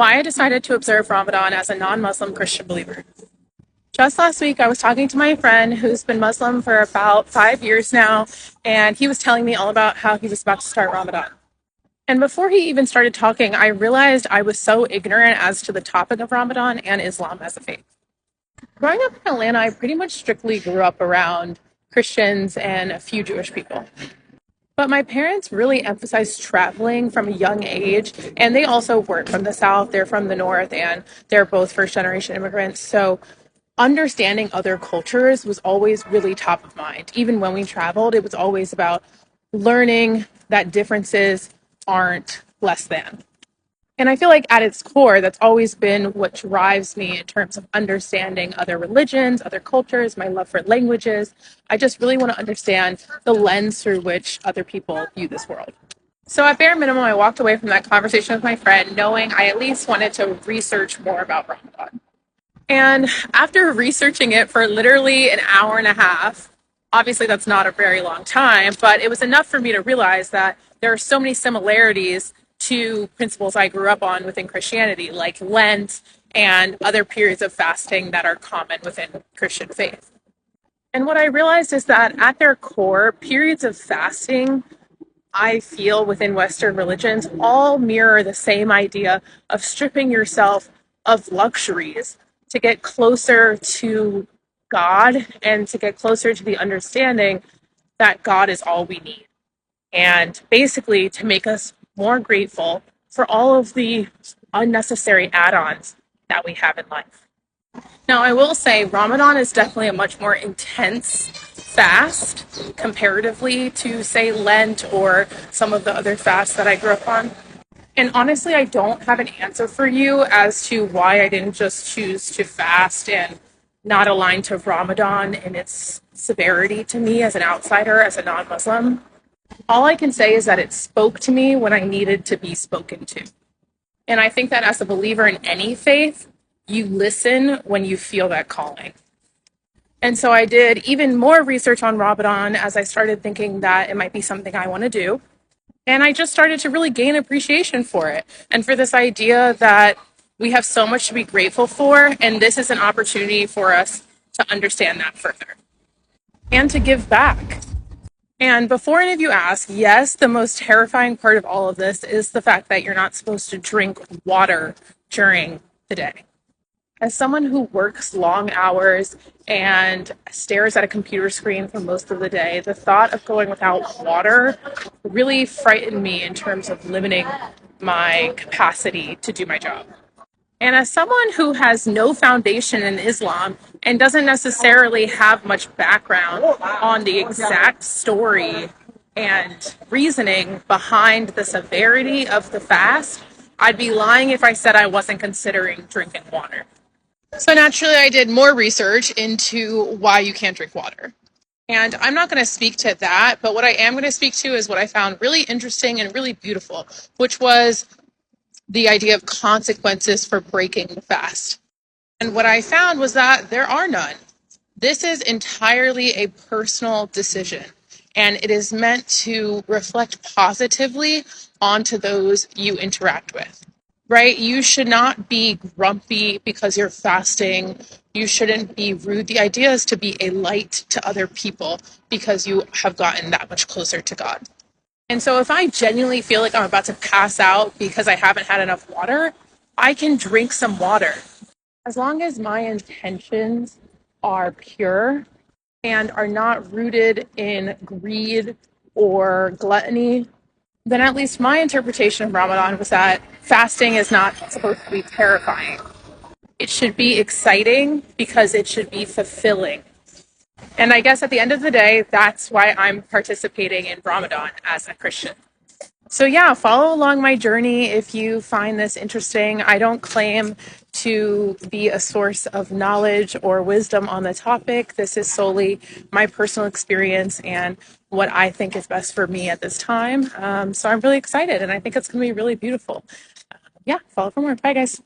Why I decided to observe Ramadan as a non-Muslim Christian believer. Just last week, I was talking to my friend who's been Muslim for about 5 years now, and he was telling me all about how he was about to start Ramadan. And before he even started talking, I realized I was so ignorant as to the topic of Ramadan and Islam as a faith. Growing up in Atlanta, I pretty much strictly grew up around Christians and a few Jewish people. But my parents really emphasized traveling from a young age, and they also weren't from the South, they're from the North, and they're both first generation immigrants. So understanding other cultures was always really top of mind. Even when we traveled, it was always about learning that differences aren't less than. And I feel like at its core, that's always been what drives me in terms of understanding other religions, other cultures, my love for languages. I just really want to understand the lens through which other people view this world. So at bare minimum, I walked away from that conversation with my friend knowing I at least wanted to research more about Ramadan. And after researching it for literally an hour and a half, obviously that's not a very long time, but it was enough for me to realize that there are so many similarities to principles I grew up on within Christianity, like Lent and other periods of fasting that are common within Christian faith. And what I realized is that at their core, periods of fasting, I feel within Western religions, all mirror the same idea of stripping yourself of luxuries to get closer to God and to get closer to the understanding that God is all we need. And basically to make us more grateful for all of the unnecessary add-ons that we have in life. Now, I will say Ramadan is definitely a much more intense fast comparatively to, say, Lent or some of the other fasts that I grew up on. And honestly, I don't have an answer for you as to why I didn't just choose to fast and not align to Ramadan in its severity to me as an outsider, as a non-Muslim. All I can say is that it spoke to me when I needed to be spoken to. And I think that as a believer in any faith, you listen when you feel that calling. And so I did even more research on Ramadan as I started thinking that it might be something I want to do. And I just started to really gain appreciation for it and for this idea that we have so much to be grateful for. And this is an opportunity for us to understand that further and to give back. And before any of you ask, yes, the most terrifying part of all of this is the fact that you're not supposed to drink water during the day. As someone who works long hours and stares at a computer screen for most of the day, the thought of going without water really frightened me in terms of limiting my capacity to do my job. And as someone who has no foundation in Islam and doesn't necessarily have much background on the exact story and reasoning behind the severity of the fast, I'd be lying if I said I wasn't considering drinking water. So naturally, I did more research into why you can't drink water. And I'm not going to speak to that, but what I am going to speak to is what I found really interesting and really beautiful, which was the idea of consequences for breaking the fast. And what I found was that there are none. This is entirely a personal decision, and it is meant to reflect positively onto those you interact with. Right? You should not be grumpy because you're fasting. You shouldn't be rude. The idea is to be a light to other people because you have gotten that much closer to God. And so if I genuinely feel like I'm about to pass out because I haven't had enough water, I can drink some water. As long as my intentions are pure and are not rooted in greed or gluttony, then at least my interpretation of Ramadan was that fasting is not supposed to be terrifying. It should be exciting because it should be fulfilling. And I guess at the end of the day, that's why I'm participating in Ramadan as a Christian. So yeah, follow along my journey if you find this interesting. I don't claim to be a source of knowledge or wisdom on the topic. This is solely my personal experience and what I think is best for me at this time. So I'm really excited and I think it's going to be really beautiful. Yeah, follow for more. Bye, guys.